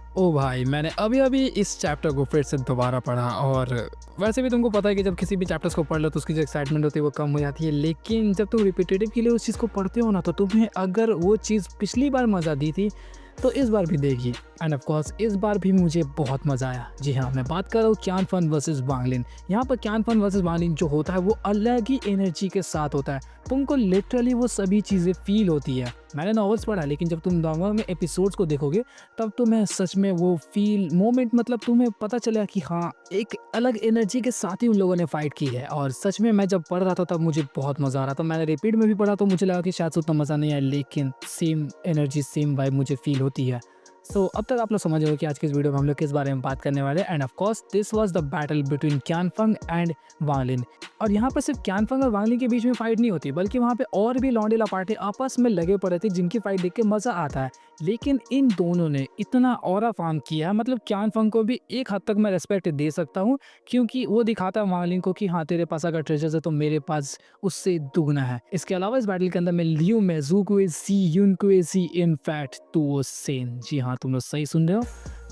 ओ भाई, मैंने अभी-अभी इस चैप्टर को फिर से दोबारा पढ़ा और वैसे भी तुमको पता है कि जब किसी भी चैप्टर्स को पढ़ लो तो उसकी जो एक्साइटमेंट होती है वो कम हो जाती है। लेकिन जब तुम रिपिटेटिव के लिए उस चीज़ को पढ़ते हो ना तो तुम्हें अगर वो चीज़ पिछली बार मज़ा दी थी तो इस बार भी देगी। एंड ऑफ कोर्स इस बार भी मुझे बहुत मज़ा आया। जी हाँ, मैं बात कर रहा हूँ क्यान फन वर्सेस वांग लिन। यहाँ पर क्यान फन वर्सेस वांग लिन जो होता है वो अलग ही एनर्जी के साथ होता है। तुमको लिटरली वो सभी चीज़ें फ़ील होती है। मैंने नॉवेल्स पढ़ा लेकिन जब तुम नॉर्मल में एपिसोड्स को देखोगे तब तुम्हें सच में वो फ़ील मोमेंट मतलब तुम्हें पता चला कि हाँ, एक अलग एनर्जी के साथ ही उन लोगों ने फ़ाइट की है। और सच में मैं जब पढ़ रहा था तब मुझे बहुत मज़ा आ रहा था। मैंने रिपीट में भी पढ़ा तो मुझे लगा कि शायद से उतना मज़ा नहीं आया, लेकिन सेम एनर्जी, सेम वाइब मुझे फ़ील होती है। सो अब तक आप लोग समझ रहे हो कि आज की इस वीडियो में हम लोग किस बारे में बात करने वाले हैं। And of course this was the battle between Qianfeng and Wang Lin. और यहाँ पर सिर्फ क्यानफंग और वांग लिन के बीच में फाइट नहीं होती, बल्कि वहाँ पे और भी लौंडे लपाटे आपस में लगे पड़े थे जिनकी फाइट देख के मज़ा आता है। लेकिन इन दोनों ने इतना ऑरा फार्म किया है, मतलब क्यानफंग को भी एक हद तक मैं रिस्पेक्ट दे सकता हूँ, क्योंकि वो दिखाता है वांग लिन को कि हाँ, तेरे पास अगर ट्रेजर्स है तो मेरे पास उससे दुगना है। इसके अलावा इस बैटल के अंदर मैं लियू में ज़ूकुएज़ी, युनकुएज़ी, इनफैक्ट तुओ सेन, जी हाँ, तुम लोग सही सुन रहे हो।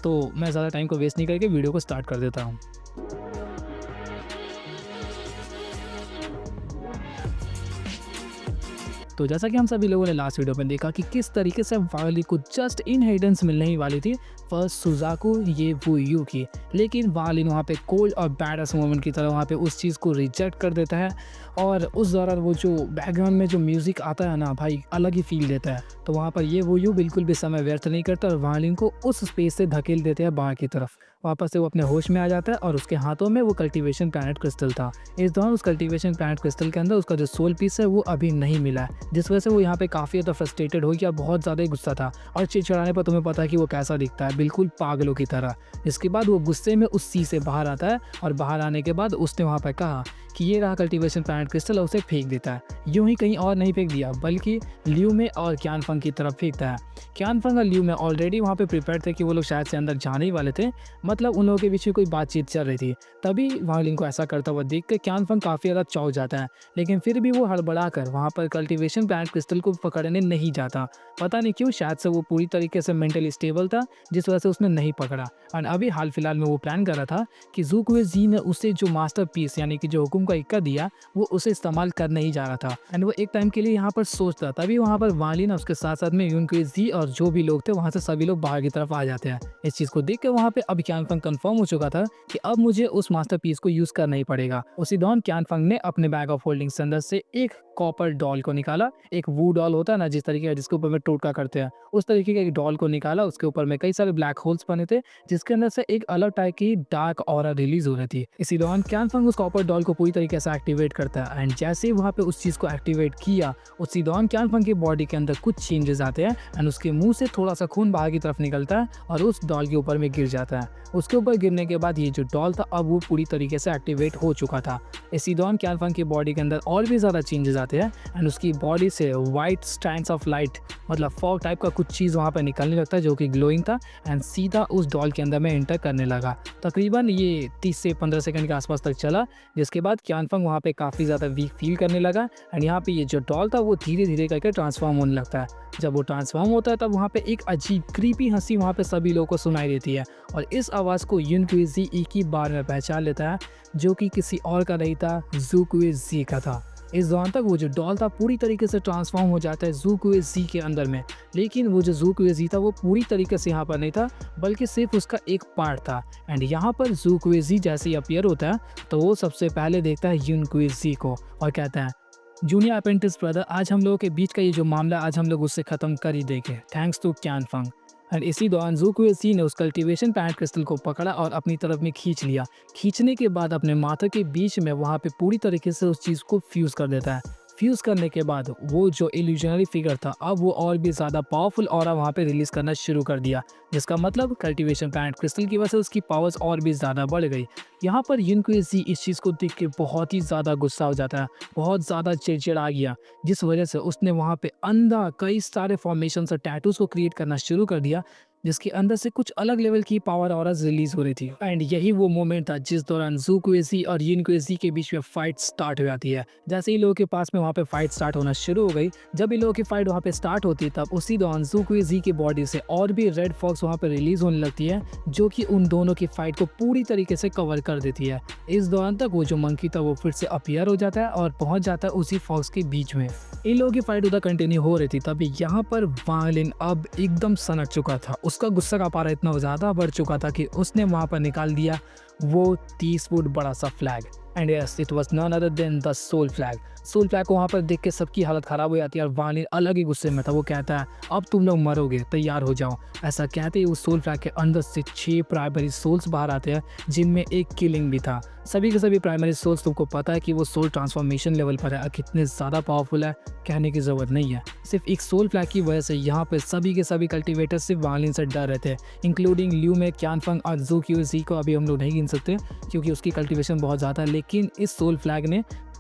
तो मैं ज़्यादा टाइम को वेस्ट नहीं करके वीडियो को स्टार्ट कर देता हूँ। तो जैसा कि हम सभी लोगों ने लास्ट वीडियो में देखा कि किस तरीके से वांग लिन को जस्ट इनहेरिटेंस मिलने ही वाली थी फर्स्ट सुजाकू ये वो यू की, लेकिन वांग लिन वहाँ पे कोल्ड और बैडस मोमेंट की तरह वहाँ पे उस चीज़ को रिजेक्ट कर देता है। और उस दौरान वो जो बैकग्राउंड में जो म्यूज़िक आता है ना भाई, अलग ही फील देता है। तो वहाँ पर ये वो यू बिल्कुल भी समय व्यर्थ नहीं करता और वांग लिन को उस स्पेस से धकेल देते हैं बाहर की तरफ। वापस से वो अपने होश में आ जाता है और उसके हाथों में वो कल्टीवेशन प्लैनेट क्रिस्टल था। इस दौरान उस कल्टीवेशन प्लैनेट क्रिस्टल के अंदर उसका जो सोल पीस है वो अभी नहीं मिला है, जिस वजह से वो यहाँ पे काफ़ी ज़्यादा फ्रस्ट्रेटेड हो गया, बहुत ज़्यादा ही गुस्सा था। और चिड़चिड़ाने पर तुम्हें पता है कि वो कैसा दिखता है, बिल्कुल पागलों की तरह। इसके बाद वो गुस्से में उस सी से बाहर आता है और बाहर आने के बाद उसने वहाँ पर कहा कि ये रहा कल्टीवेशन प्लैनेट क्रिस्टल, और उसे फेंक देता है। यूं ही कहीं और नहीं फेंक दिया, बल्कि लियू में और क्यानफंग की तरफ फेंकता है। क्यानफंग और लियू में ऑलरेडी वहाँ पे प्रिपेयर थे कि वो लोग शायद से अंदर जाने ही वाले थे, मतलब उन लोगों के बीच में कोई बातचीत चल रही थी। तभी वांग लिन को ऐसा करता हुआ देख कर क्यानफंग काफ़ी ज़्यादा चौंक जाता है, लेकिन फिर भी वो हड़बड़ा कर वहाँ पर कल्टीवेशन प्लैनेट क्रिस्टल को पकड़ने नहीं जाता। पता नहीं क्यों, शायद से वो पूरी तरीके से मेंटली स्टेबल था, जिस वजह से उसने नहीं पकड़ा। और अभी हाल फिलहाल में वो प्लान कर रहा था कि ज़ूकुएज़ी ने उसे जो मास्टर पीस यानी कि जो हुकुम का इक्का दिया वो उसे इस्तेमाल करने ही जा रहा था। एंड वो एक टाइम के लिए यहाँ पर सोचता, तभी वहाँ पर वांग लिन और उसके साथ साथ में युनकुएज़ी और जो भी लोग थे वहाँ से सभी लोग बाहर की तरफ आ जाते हैं। इस चीज़ को देख के वहाँ पे अब क्यानफंग कंफर्म हो चुका था कि अब मुझे उस मास्टर पीस को यूज़ करना ही पड़ेगा। उसी दौरान क्यानफंग ने अपने बैग ऑफ होल्डिंग के अंदर से एक कॉपर डॉल को निकाला। एक वू डॉल होता है ना, जिस तरीके का जिसके ऊपर में टोटका करते हैं, उस तरीके का एक डॉल को निकाला। उसके ऊपर में कई सारे ब्लैक होल्स बने थे, जिसके अंदर से एक अलग टाइप की डार्क ऑरा रिलीज हो रही थी। इसी दौरान क्यानफंग उस कॉपर डॉल को पूरी तरीके से एक्टिवेट करता है। एंड जैसे ही वहाँ पे उस चीज़ को एक्टिवेट किया, उसी दौरान क्यानफंग की बॉडी के अंदर कुछ चेंजेस आते हैं एंड उसके मुंह से थोड़ा सा खून बाहर की तरफ निकलता है और उस डॉल के ऊपर में गिर जाता है। उसके ऊपर गिरने के बाद ये जो डॉल था अब वो पूरी तरीके से एक्टिवेट हो चुका था। इसी दौरान क्यानफंग की बॉडी के अंदर और भी ज़्यादा चेंजेस आते हैं एंड उसकी बॉडी से वाइट स्ट्रैंड्स ऑफ लाइट, मतलब फॉग टाइप का कुछ चीज़ वहाँ पर निकलने लगता है जो कि ग्लोइंग था एंड सीधा उस डॉल के अंदर में एंटर करने लगा। तकरीबन ये 30 से 15 सेकंड के आसपास तक चला, जिसके बाद क्यानफंग वहाँ पे काफ़ी ज़्यादा वीक फील करने लगा एंड यहाँ पे ये जो डॉल था वो धीरे धीरे करके ट्रांसफॉर्म होने लगता है। जब वो ट्रांसफॉर्म होता है तब वहाँ पे एक अजीब क्रीपी हंसी वहाँ पे सभी लोगों को सुनाई देती है और इस आवाज़ को युनकुएज़ी एक ही बार में पहचान लेता है, जो कि किसी और का नहीं था, ज़ूकुएज़ी का था। इस दौरान तक वो जो डॉल था पूरी तरीके से ट्रांसफॉर्म हो जाता है ज़ूकुएज़ी के अंदर में, लेकिन वो जो ज़ूकुएज़ी था वो पूरी तरीके से यहाँ पर नहीं था, बल्कि सिर्फ उसका एक पार्ट था। एंड यहाँ पर ज़ूकुएज़ी जैसे ही अपीयर होता है तो वो सबसे पहले देखता है युनकुएज़ी को और कहता है, जूनियर अप्रेंटिस ब्रदर, आज हम लोगों के बीच का ये जो मामला आज हम लोग उससे ख़त्म कर ही देंगे, थैंक्स टू क्यानफंग। एंड इसी दौरान ज़ूकुएज़ी ने उस कल्टीवेशन प्लैनेट क्रिस्टल को पकड़ा और अपनी तरफ में खींच लिया। खींचने के बाद अपने माथे के बीच में वहाँ पे पूरी तरीके से उस चीज़ को फ्यूज़ कर देता है। फ्यूज़ करने के बाद वो जो इल्यूजनरी फिगर था अब वो और भी ज़्यादा पावरफुल ऑरा वहाँ पे रिलीज़ करना शुरू कर दिया, जिसका मतलब कल्टीवेशन प्लैनेट क्रिस्टल की वजह से उसकी पावर्स और भी ज़्यादा बढ़ गई। यहाँ पर युनकुएज़ी इस चीज़ को देख के बहुत ही ज़्यादा गुस्सा हो जाता है, बहुत ज़्यादा चिड़चिड़ा गया, जिस वजह से उसने वहाँ पे अंधा कई सारे फॉर्मेशन और टैटूज़ को क्रिएट करना शुरू कर दिया, जिसके अंदर से कुछ अलग लेवल की पावर ऑराज रिलीज हो रही थी। एंड यही वो मोमेंट था जिस दौरान ज़ू कुएज़ी और यिन कुएज़ी के बीच में फाइट स्टार्ट हो जाती है। जैसे ही लोगों के पास में वहाँ पे फाइट स्टार्ट होना शुरू हो गई, जब इन लोगों की फाइट वहाँ पे स्टार्ट होती है, तब उसी दौरान ज़ू कुएज़ी की बॉडी से और भी रेड फॉक्स वहाँ पे रिलीज होने लगती है, जो कि उन दोनों की फाइट को पूरी तरीके से कवर कर देती है। इस दौरान तक वो जो मंकी था वो फिर से अपीयर हो जाता है और पहुंच जाता है उसी फॉक्स के बीच में। इन लोगों की फाइट उधर कंटिन्यू हो रही थी, तभी यहाँ पर वांग लिन अब एकदम सनक चुका था। उसका गुस्सा का पारा इतना ज़्यादा बढ़ चुका था कि उसने वहाँ पर निकाल दिया वो 30 फुट बड़ा सा flag. And yes, it was none other than the soul flag. Soul flag को वहाँ पर देख के सबकी हालत ख़राब हो जाती है और वांग लिन अलग ही गुस्से में था। वो कहता है, अब तुम लोग मरोगे, तैयार हो जाओ। ऐसा कहते ही उस सोल फ्लैग के अंदर से 6 प्राइमरी सोल्स बाहर आते हैं, जिनमें एक किलिंग भी था। सभी के सभी प्राइमरी सोल्स, तुमको पता है कि वो सोल ट्रांसफॉर्मेशन लेवल पर है, कितने ज़्यादा पावरफुल है कहने की ज़रूरत नहीं है। सिर्फ एक सोल फ्लैग की वजह से यहाँ पे सभी के सभी कल्टिवेटर्स सिर्फ वांग लिन से डर रहे थे, इंक्लूडिंग लियू में, क्यानफंग और ज़ू कुएज़ी को अभी हम लोग नहीं गिन सकते क्योंकि उसकी कल्टिवेशन बहुत ज़्यादा है।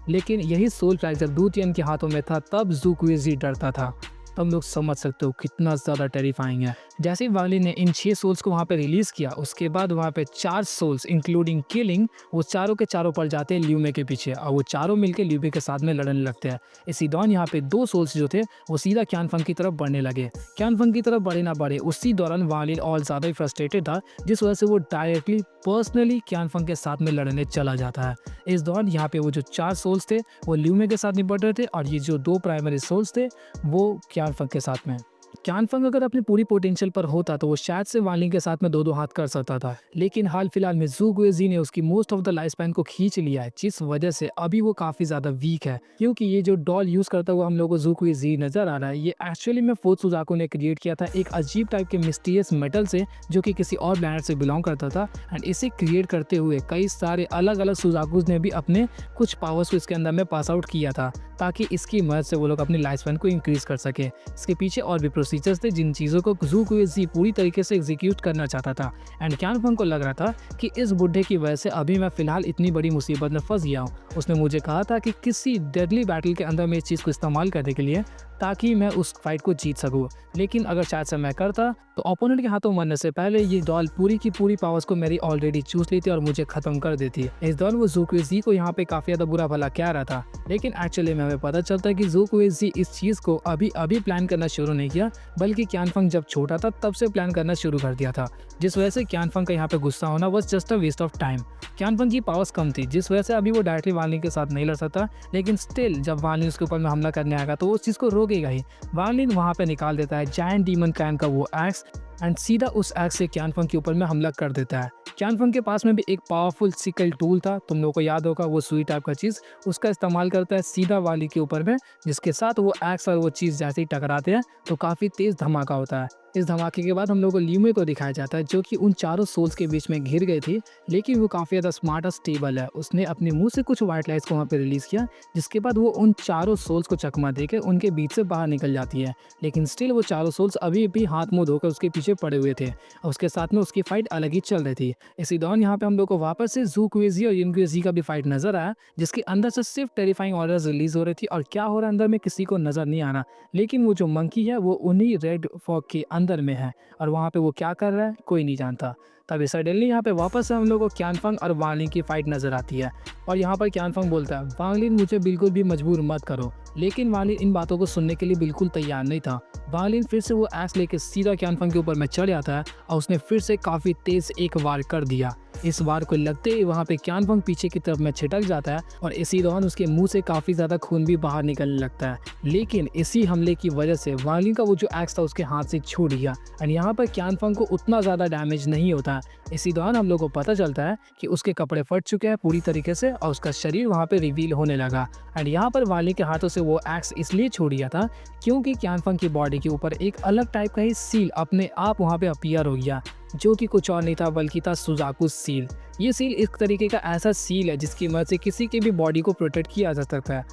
लेकिन यही सोल फ्लैग जब दू तियान के हाथों में था, तब ज़ू कुएज़ी डरता था। तुम लोग समझ सकते हो कितना ज़्यादा टेरिफाइंग है। जैसे ही वांग लिन ने इन 6 सोल्स को वहाँ पे रिलीज़ किया, उसके बाद वहाँ पे 4 सोल्स इंक्लूडिंग किलिंग, वो चारों के चारों पड़ जाते हैं लियू में के पीछे और वो चारों मिलकर लियू में के साथ में लड़ने लगते हैं। इसी दौरान यहाँ पे 2 सोल्स जो थे वो सीधा क्यानफंग की तरफ बढ़ने लगे। क्यानफंग की तरफ बढ़े ना बढ़े, उसी दौरान वांग लिन और ज़्यादा ही फ्रस्ट्रेटेड था, जिस वजह से वो डायरेक्टली पर्सनली क्यानफंग के साथ में लड़ने चला जाता है। इस दौरान यहाँ पे वो जो 4 सोल्स थे वो लियू में के साथ निपट रहे थे और ये जो 2 प्राइमरी सोल्स थे वो क्यानफंग के साथ में। क्यानफंग अगर अपनी पूरी पोटेंशियल पर होता तो वो शायद से वांग लिन के साथ में 2-2 हाथ कर सकता था, लेकिन हाल फिलहाल में ज़ू कुएज़ी ने उसकी most of the life span को खींच लिया है, जिस वजह से अभी वो काफ़ी ज़्यादा वीक है। क्योंकि ये जो डॉल यूज़ करता हुआ हम लोग को ज़ू कुएज़ी नज़र आ रहा है, ये एक्चुअली में फोर्थ सुजाकू ने क्रिएट किया था एक अजीब टाइप के मिस्टीरियस मेटल से, जो कि किसी और प्लैनेट से बिलोंग करता था। एंड इसे क्रिएट करते हुए कई सारे अलग अलग सुजाकूज ने भी अपने कुछ पावर्स को इसके अंदर में पास आउट किया था, ताकि इसकी मदद से वो लोग अपनी लाइफ स्पैन को इंक्रीज कर सके। इसके पीछे और भी प्रोसीजर्स थे जिन चीज़ों को ज़ू कुएज़ी पूरी तरीके से एग्जीक्यूट करना चाहता था। एंड क्यानफंग को लग रहा था कि इस बुढ़े की वजह से अभी मैं फिलहाल इतनी बड़ी मुसीबत में फंस गया हूँ। उसने मुझे कहा था कि किसी डेडली बैटल के अंदर मैं इस चीज़ को इस्तेमाल करने के लिए, ताकि मैं उस फाइट को जीत सकूँ। लेकिन अगर शायद से मैं करता तो ओपोनेंट के हाथों मरने से पहले ये डॉल पूरी की पूरी पावर्स को मेरी ऑलरेडी चूस लेती और मुझे खत्म कर देती। इस दौरान वो ज़ू कुएज़ी को यहाँ पे काफ़ी ज़्यादा बुरा भला कह रहा था, लेकिन एक्चुअली में हमें पता चलता है कि ज़ू कुएज़ी इस चीज़ को अभी प्लान करना शुरू नहीं किया, बल्कि क्यानफंग जब छोटा था तब से प्लान करना शुरू कर दिया था, जिस वजह से क्यानफंग का यहाँ पे गुस्सा होना was just a waste of time. Qianfeng की पावर्स कम थी, जिस वजह से अभी वो डायरेक्टली वांग लिन के साथ नहीं लड़ सकता, लेकिन स्टिल जब वांग लिन उसके ऊपर में हमला करने आएगा तो वो उस चीज़ को रोकेगा ही। वांग लिन वहाँ पे निकाल देता है जायंट डीमन कैन का वो एक्स एंड सीधा उस एक्स से क्यानफंग के ऊपर में हमला कर देता है। क्यानफंग के पास में भी एक पावरफुल सिकल टूल था, तुम लोगों को याद होगा, वो सुई टाइप का चीज़, उसका इस्तेमाल करता है सीधा वांग लिन के ऊपर में, जिसके साथ वो एक्स और वो चीज़ जैसे ही टकराते हैं तो काफ़ी तेज़ धमाका होता है। इस धमाके के बाद हम लोगों को लियू में को दिखाया जाता है, जो कि उन चारों सोल्स के बीच में घिर गई थी, लेकिन वो काफ़ी ज़्यादा स्मार्ट और स्टेबल है। उसने अपने मुंह से कुछ व्हाइट लाइट्स को वहाँ पे रिलीज़ किया, जिसके बाद वो उन चारों सोल्स को चकमा देकर उनके बीच से बाहर निकल जाती है। लेकिन स्टिल वो चारों सोल्स अभी भी हाथ मुंह धोकर उसके पीछे पड़े हुए थे और उसके साथ में उसकी फाइट अलग ही चल रही थी। इसी दौरान यहाँ पे हम लोग को वापस से ज़ू कुएज़ी और यिन कुएज़ी का भी फाइट नजर आया, जिसके अंदर से सिर्फ टेरिफाइंग ऑर्डर्स रिलीज हो रही थी और क्या हो रहा है अंदर में किसी को नजर नहीं आना। लेकिन वो जो मंकी है वो उन्हीं रेड फॉग के अंदर में है और वहाँ पे वो क्या कर रहा है कोई नहीं जानता। तभी सडनली यहाँ पे वापस से हम लोग को क्यानफंग और वांग लिन की फाइट नजर आती है और यहाँ पर क्यानफंग बोलता है, वांग लिन मुझे बिल्कुल भी मजबूर मत करो। लेकिन वांग लिन इन बातों को सुनने के लिए बिल्कुल तैयार नहीं था। वांग लिन फिर से वो एक्स लेके सीधा क्यानफंग के ऊपर में चढ़ जाता है और उसने फिर से काफ़ी तेज एक वार कर दिया। इस वार को लगते ही वहाँ पे क्यानफंग पीछे की तरफ में छिटक जाता है और इसी दौरान उसके मुंह से काफ़ी ज़्यादा खून भी बाहर निकलने लगता है। लेकिन इसी हमले की वजह से वांग लिन का वो जो एक्स था उसके हाथ से छूट गया और यहाँ पर क्यानफंग को उतना ज़्यादा डैमेज नहीं होता। इसी दौरान हम लोग को पता चलता है कि उसके कपड़े फट चुके हैं पूरी तरीके से और उसका शरीर वहाँ पे रिवील होने लगा। एंड यहाँ पर वांग लिन के हाथों से वो एक्स इसलिए छूट गया था क्योंकि क्यानफंग की बॉडी के ऊपर एक अलग टाइप का ही सील अपने आप वहाँ पे अपीयर हो गया, जो कि कुछ और नहीं था बल्कि था सुजाकू सील। ये सील एक तरीके का ऐसा सील है जिसकी मदद से किसी की भी बॉडी को प्रोटेक्ट किया जा सकता है।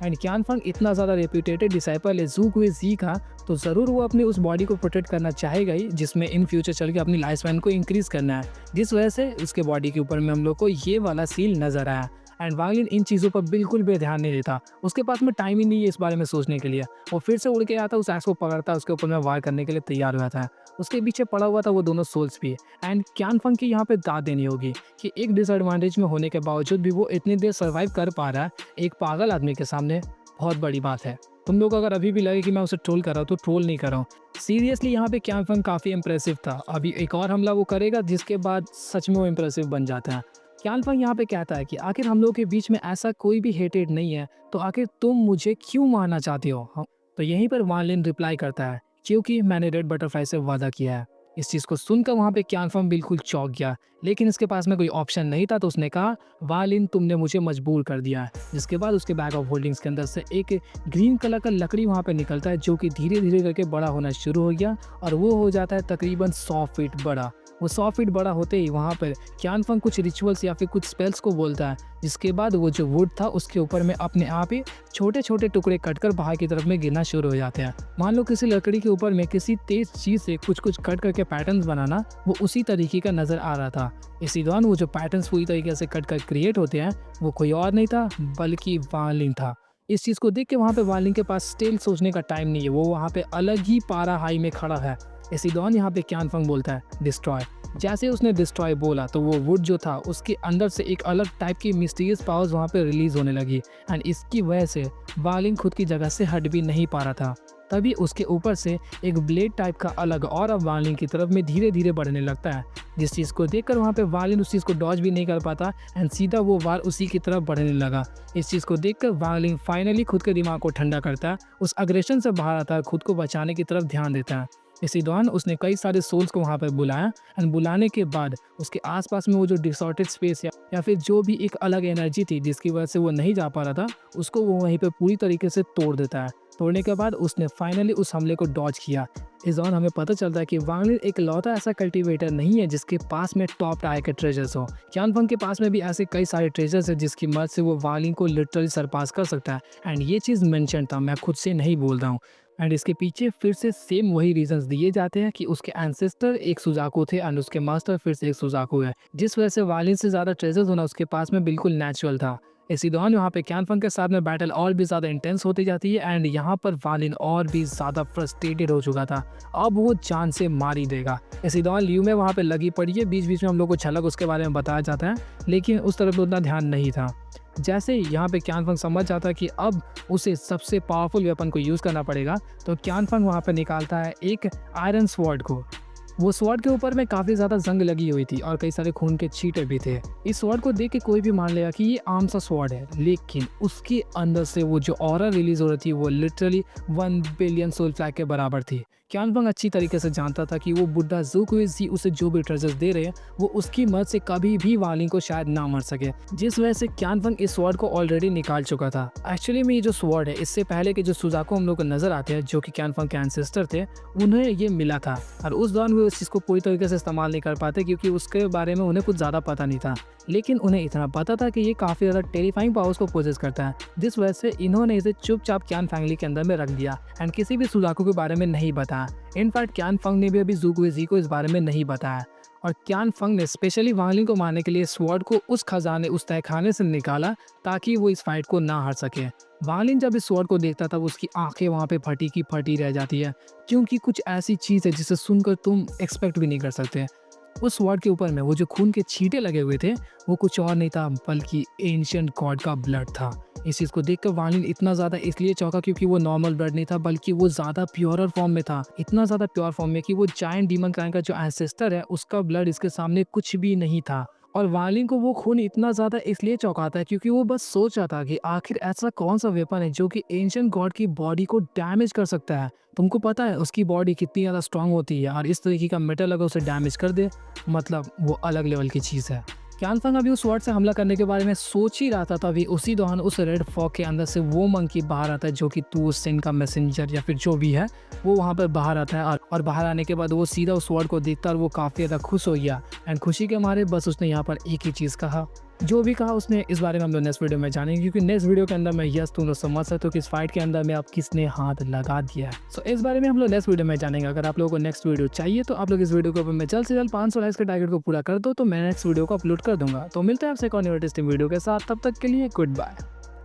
एंड क्यानफंग इतना ज़्यादा रेप्यूटेड डिसाइपल है ज़ू कुएज़ी का, तो ज़रूर वो अपनी उस बॉडी को प्रोटेक्ट करना चाहेगा ही, जिसमें इन फ्यूचर चल के अपनी लाइफ स्पैन को इंक्रीज़ करना है, जिस वजह से उसके बॉडी के ऊपर में हम लोग को ये वाला सील नज़र आया। एंड वायलिन इन चीज़ों पर बिल्कुल भी ध्यान नहीं देता। उसके पास में टाइम ही नहीं है इस बारे में सोचने के लिए। वो फिर से उड़ के आता है, उस एक्स को पकड़ता है, उसके ऊपर में वार करने के लिए तैयार हो जाता है। उसके पीछे पड़ा हुआ था वो दोनों सोल्स भी। एंड क्यान फंग की यहाँ पे दाद देनी होगी कि एक डिसएडवांटेज में होने के बावजूद भी वो इतनी देर सर्वाइव कर पा रहा है एक पागल आदमी के सामने, बहुत बड़ी बात है। तुम लोग अगर अभी भी लगे कि मैं उसे ट्रोल कर रहा हूँ तो ट्रोल नहीं कर रहा हूँ। सीरियसली यहाँ पे क्यान फंग काफ़ी इंप्रेसिव था। अभी एक और हमला वो करेगा जिसके बाद सच में वो इंप्रेसिव बन जाता है। क्यान फंग यहाँ पे कहता है कि आखिर हम लोग के बीच में ऐसा कोई भी हेटेड नहीं है, तो आखिर तुम मुझे क्यों मारना चाहते हो? तो यहीं पर वान लिन रिप्लाई करता है, क्योंकि मैंने रेड बटरफ्लाई से वादा किया है। इस चीज़ को सुनकर वहाँ पे क्यान फंग बिल्कुल चौंक गया, लेकिन इसके पास में कोई ऑप्शन नहीं था, तो उसने कहा, वालिन तुमने मुझे मजबूर कर दिया है। जिसके बाद उसके बैग ऑफ होल्डिंग्स के अंदर से एक ग्रीन कलर का लकड़ी वहाँ पे निकलता है, जो कि धीरे धीरे करके बड़ा होना शुरू हो गया और वो हो जाता है तकरीबन 100 फीट बड़ा। वो 100 फीट बड़ा होते ही वहाँ पर क्यान फंग कुछ रिचुअल्स या फिर कुछ स्पेल्स को बोलता है, जिसके बाद वो जो वुड था उसके ऊपर में अपने आप ही छोटे छोटे टुकड़े कटकर बाहर की तरफ में गिरना शुरू हो जाते हैं। मान लो किसी लकड़ी के ऊपर में किसी तेज चीज से कुछ कुछ कट करके पैटर्न्स बनाना, वो उसी तरीके का नजर आ रहा था। इसी दौरान वो जो पैटर्न्स पूरी तरीके से कट कर क्रिएट होते हैं वो कोई और नहीं था बल्कि वान लिन था। इस चीज को देख के वहाँ पे वान लिन के पास स्टिल सोचने का टाइम नहीं है, वो वहाँ पे अलग ही पारा हाई में खड़ा है। इसी दौरान यहाँ पे क्यान फंग बोलता है, डिस्ट्रॉय। जैसे उसने डिस्ट्रॉय बोला तो वो वुड जो था उसके अंदर से एक अलग टाइप की मिस्टीरियस पावर्स वहाँ पे रिलीज होने लगी एंड इसकी वजह से वान लिन खुद की जगह से हट भी नहीं पा रहा था। तभी उसके ऊपर से एक ब्लेड टाइप का अलग और अब वान लिन की तरफ में धीरे धीरे बढ़ने लगता है, जिस चीज़ को देखकर वहाँ पे वान लिन उस चीज़ को डॉज भी नहीं कर पाता एंड सीधा वो वार उसी की तरफ बढ़ने लगा। इस चीज़ को देखकर वान लिन फाइनली खुद के दिमाग को ठंडा करता है, उस अग्रेशन से बाहर आता है, खुद को बचाने की तरफ ध्यान देता है। इसी दौरान उसने कई सारे सोल्स को वहाँ पर बुलाया एंड बुलाने के बाद उसके आसपास में वो जो डिसॉर्टेड स्पेस या फिर जो भी एक अलग एनर्जी थी जिसकी वजह से वो नहीं जा पा रहा था, उसको वो वहीं पे पूरी तरीके से तोड़ देता है। तोड़ने के बाद उसने फाइनली उस हमले को डॉज किया। इस दौरान हमें पता चलता है कि वान लिन एक लौता ऐसा कल्टीवेटर नहीं है जिसके पास में टॉप टायर के ट्रेजर्स हो। क्यान फंग के पास में भी ऐसे कई सारे ट्रेजर्स है जिसकी मदद से वो वान लिन को लिटरली सरपास कर सकता है एंड ये चीज़ मेंशन था, मैं खुद से नहीं बोल रहा हूँ। एंड इसके पीछे फिर से सेम वही रीजंस दिए जाते हैं कि उसके एंसेस्टर एक सुजाकू थे एंड उसके मास्टर फिर से एक सुजाकू है, जिस वजह से वान लिन से ज़्यादा ट्रेजर्स होना उसके पास में बिल्कुल नेचुरल था। इसी दौरान यहाँ पे क्यान फंग के साथ में बैटल और भी ज़्यादा इंटेंस होती जाती है एंड यहाँ पर वान लिन और भी ज़्यादा फ्रस्ट्रेटेड हो चुका था, अब वो जान से मार ही देगा। इसी दौरान लियू में वहाँ पे लगी पड़ी है, बीच बीच में हम लोग को झलक उसके बारे में बताया जाता है, लेकिन उस तरफ उतना ध्यान नहीं था। जैसे यहाँ पे क्यान फंग समझ जाता है कि अब उसे सबसे पावरफुल वेपन को यूज़ करना पड़ेगा, तो क्यान फंग वहाँ पे निकालता है एक आयरन स्वॉर्ड को। वो स्वॉर्ड के ऊपर में काफ़ी ज़्यादा जंग लगी हुई थी और कई सारे खून के छींटे भी थे। इस स्वॉर्ड को देख के कोई भी मान लेगा कि ये आम सा स्वॉर्ड है, लेकिन उसके अंदर से वो जो ऑरा रिलीज हो रही थी वो लिटरली 1 बिलियन सोल फ्लैग के बराबर थी। क्यान फंग अच्छी तरीके से जानता था कि वो बुड्ढा ज़ूकुइज़ी उसे जो भी ट्रेजर्स दे रहे हैं वो उसकी मदद से कभी भी वान लिन को शायद ना मर सके, जिस वजह से क्यान फंग इस स्वॉर्ड को ऑलरेडी निकाल चुका था। एक्चुअली में ये जो स्वॉर्ड है इससे पहले के जो सुजाकू हम लोग को नजर आते हैं जो कि क्यान फंग के एंसेस्टर थे, उन्हें ये मिला था और उस दौरान वो इस चीज़ को पूरी तरीके से इस्तेमाल नहीं कर पाते क्योंकि उसके बारे में उन्हें कुछ ज़्यादा पता नहीं था, लेकिन उन्हें इतना पता था कि ये काफ़ी ज़्यादा टेरिफाइंग पावर्स को पोजेस करता है, जिस वजह से इन्होंने इसे चुपचाप क्यान फैमिली के अंदर में रख दिया एंड किसी भी सुजाकू के बारे में नहीं बताया। इनफैक्ट क्यान फंग ने भी अभी ज़ूकुइज़ी को इस बारे में नहीं बताया और क्यान फंग ने स्पेशली वान लिन को मारने के लिए स्वॉर्ड को उस खजाने उस तहखाने से निकाला ताकि वो इस फाइट को ना हार सके। वान लिन जब इस स्वॉर्ड को देखता था उसकी आंखें वहाँ पे फटी की फटी रह जाती है, क्योंकि कुछ ऐसी चीज़ है जिसे सुनकर तुम एक्सपेक्ट भी नहीं कर सकते। उस स्वॉर्ड के ऊपर में वो जो खून के छींटे लगे हुए थे वो कुछ और नहीं था बल्कि एंशिएंट गॉड का ब्लड था। इस चीज़ को देखकर वान लिन इतना ज़्यादा इसलिए चौंका क्योंकि वो नॉर्मल ब्लड नहीं था बल्कि वो ज़्यादा प्योरर फॉर्म में था, इतना ज़्यादा प्योर फॉर्म में कि वो जायंट डीमन क्राइन का जो एंसेस्टर है उसका ब्लड इसके सामने कुछ भी नहीं था। और वान लिन को वो खून इतना ज़्यादा इसलिए चौंकाता है क्योंकि वो बस सोच रहा था कि आखिर ऐसा कौन सा वेपन है जो कि एंशिएंट गॉड की बॉडी को डैमेज कर सकता है। तुमको पता है उसकी बॉडी कितनी ज़्यादा स्ट्रांग होती है और इस तरीके का मेटल अगर उसे डैमेज कर दे मतलब वो अलग लेवल की चीज़ है। क्यान फंग अभी उस स्वॉर्ड से हमला करने के बारे में सोच ही रहा था, तभी उसी दौरान उस रेड फॉग के अंदर से वो मंकी बाहर आता है जो कि तू सिन का मैसेंजर या फिर जो भी है वो वहाँ पर बाहर आता है और बाहर आने के बाद वो सीधा उस स्वॉर्ड को देखता और वो काफ़ी ज़्यादा खुश हो गया एंड खुशी के मारे बस उसने यहाँ पर एक ही चीज़ कहा, जो भी कहा उसने इस बारे में हम लोग नेक्स्ट वीडियो में जानेंगे, क्योंकि नेक्स्ट वीडियो के अंदर मैं यस तुम लोग समझ सकते हो कि इस फाइट के अंदर में आप किसने हाथ लगा दिया है। सो इस बारे में हम लोग नेक्स्ट वीडियो में जानेंगे। अगर आप लोगों को नेक्स्ट वीडियो चाहिए तो आप लोग इस वीडियो के ऊपर मैं जल्द से जल्द 500 लाइक्स के टारगेट को पूरा कर दो तो मैं नेक्स्ट वीडियो को अपलोड कर दूंगा। तो मिलते हैं आपसे एक और इंटरेस्टिंग वीडियो के साथ, तब तक के लिए गुड बाय।